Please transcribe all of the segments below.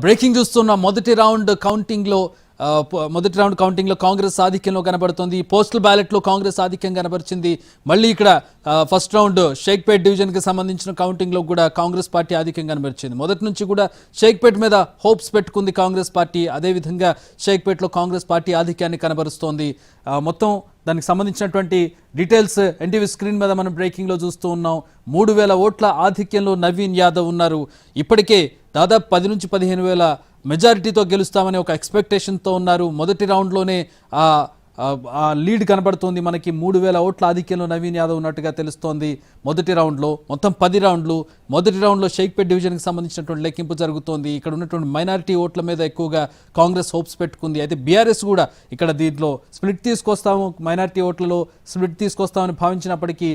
Breaking చూస్తున్న మొదటి round counting లో కాంగ్రెస్ ఆధిక్యంలో కనబడుతుంది. పోస్టల్ బ్యాలెట్ లో కాంగ్రెస్ ఆధిక్యం కనబరిచింది. మళ్ళీ ఇక్కడ ఫస్ట్ రౌండ్ షేక్పేట్ డివిజన్ కి సంబంధించిన కౌంటింగ్ లో కూడా కాంగ్రెస్ పార్టీ ఆధిక్యం కనబరిచింది. మొదటి నుంచి కూడా షేక్పేట్ మీద హోప్స్ పెట్టుకుంది కాంగ్రెస్ పార్టీ. అదేవిధంగా షేక్పేట్ లో కాంగ్రెస్ పార్టీ ఆధిక్యాన్ని కనబరుస్తోంది. మొత్తం దానికి సంబంధించినటువంటి డీటెయిల్స్ ఎన్టీవీ స్క్రీన్ మీద మనం బ్రేకింగ్ లో చూస్తూ ఉన్నాం. 3000 ఓట్ల ఆధిక్యంలో నవీన్ యాదవ్ ఉన్నారు. ఇప్పటికే దాదాపు 10 నుంచి 15,000 మెజారిటీతో గెలుస్తామని ఒక ఎక్స్పెక్టేషన్తో ఉన్నారు. మొదటి రౌండ్లోనే లీడ్ కనబడుతోంది. మనకి 3000 ఓట్ల ఆధిక్యంలో నవీన్ యాదవ్ ఉన్నట్టుగా తెలుస్తోంది. మొదటి రౌండ్లో మొత్తం 10 రౌండ్లు. మొదటి రౌండ్లో షేక్పేట్ డివిజన్కి సంబంధించినటువంటి లెక్కింపు జరుగుతోంది. ఇక్కడ ఉన్నటువంటి మైనారిటీ ఓట్ల మీద ఎక్కువగా కాంగ్రెస్ హోప్స్ పెట్టుకుంది. అయితే బీఆర్ఎస్ కూడా ఇక్కడ దీంట్లో స్ప్లిట్ తీసుకొస్తాము, మైనారిటీ ఓట్లలో స్ప్లిట్ తీసుకొస్తామని భావించినప్పటికీ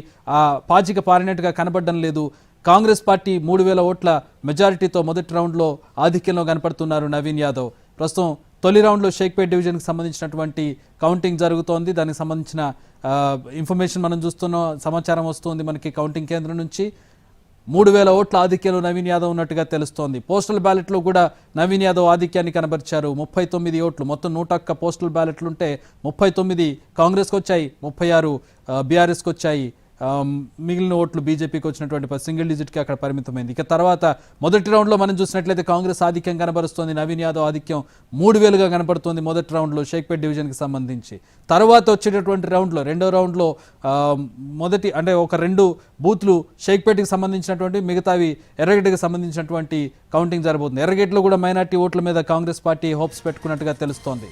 పాచిక పారినట్టుగా కనబడడం లేదు. కాంగ్రెస్ పార్టీ 3000 ఓట్ల మెజారిటీతో మొదటి రౌండ్లో ఆధిక్యంలో కనపడుతున్నారు నవీన్ యాదవ్. ప్రస్తుతం తొలి రౌండ్లో షేక్పేట్ డివిజన్కి సంబంధించినటువంటి కౌంటింగ్ జరుగుతోంది. దానికి సంబంధించిన ఇన్ఫర్మేషన్ మనం చూస్తున్నాం, సమాచారం వస్తుంది మనకి కౌంటింగ్ కేంద్రం నుంచి. 3000 ఓట్ల ఆధిక్యంలో నవీన్ యాదవ్ ఉన్నట్టుగా తెలుస్తోంది. పోస్టల్ బ్యాలెట్లో కూడా నవీన్ యాదవ్ ఆధిక్యాన్ని కనబరిచారు. 39 ఓట్లు, మొత్తం 101 పోస్టల్ బ్యాలెట్లు ఉంటే 39 కాంగ్రెస్కి వచ్చాయి, 36 బీఆర్ఎస్కి వచ్చాయి. మిగిలిన ఓట్లు బీజేపీకి వచ్చినటువంటి సింగిల్ డిజిట్కి అక్కడ పరిమితమైంది. ఇక తర్వాత మొదటి రౌండ్లో మనం చూసినట్లయితే కాంగ్రెస్ ఆధిక్యం కనబరుస్తోంది. నవీన్ యాదవ్ ఆధిక్యం 3000గా కనపడుతోంది మొదటి రౌండ్లో షేక్పేట్ డివిజన్కి సంబంధించి. తర్వాత వచ్చేటటువంటి రౌండ్లో రెండో రౌండ్లో ఒక 2 బూత్లు షేక్పేట్కి సంబంధించినటువంటి, మిగతావి ఎర్రగడ్డకి సంబంధించినటువంటి కౌంటింగ్ జరబోతుంది. ఎర్రగడ్డలో కూడా మైనార్టీ ఓట్ల మీద కాంగ్రెస్ పార్టీ హోప్స్ పెట్టుకున్నట్టుగా తెలుస్తోంది.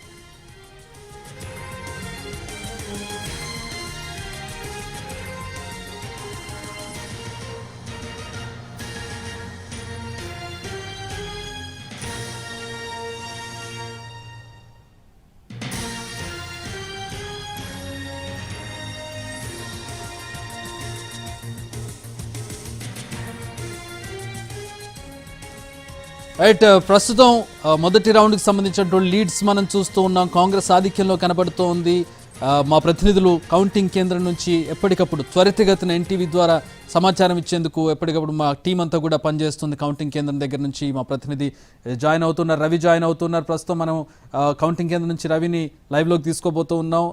రైట్, ప్రస్తుతం మొదటి రౌండ్కి సంబంధించినటువంటి లీడ్స్ మనం చూస్తూ ఉన్నాం. కాంగ్రెస్ ఆధిక్యంలో కనబడుతోంది. మా ప్రతినిధులు కౌంటింగ్ కేంద్రం నుంచి ఎప్పటికప్పుడు త్వరితగతిన ఎన్టీవీ ద్వారా సమాచారం ఇచ్చేందుకు ఎప్పటికప్పుడు మా టీం అంతా కూడా పనిచేస్తుంది. కౌంటింగ్ కేంద్రం దగ్గర నుంచి మా ప్రతినిధి రవి జాయిన్ అవుతున్నారు. ప్రస్తుతం మనం కౌంటింగ్ కేంద్రం నుంచి రవిని లైవ్లోకి తీసుకోబోతూ ఉన్నాం.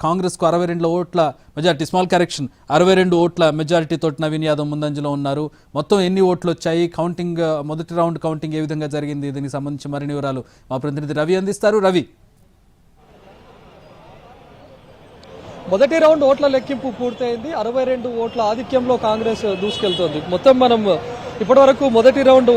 కాంగ్రెస్కు 62 ఓట్ల మెజారిటీ, స్మాల్ కరెక్షన్, 62 ఓట్ల మెజారిటీతో నవీన్ యాదవ్ ముందంజలో ఉన్నారు. మొత్తం ఎన్ని ఓట్లు వచ్చాయి, కౌంటింగ్ మొదటి రౌండ్ కౌంటింగ్ ఏ విధంగా జరిగింది, దీనికి సంబంధించి మరిన్ని వివరాలు మా ప్రతినిధి రవి అందిస్తారు. రవి, మొదటి రౌండ్ ఓట్ల లెక్కింపు పూర్తయింది. 62 ఓట్ల ఆధిక్యంలో కాంగ్రెస్ దూసుకెళ్తోంది. మొత్తం మనం ఇప్పటివరకు మొదటి రౌండ్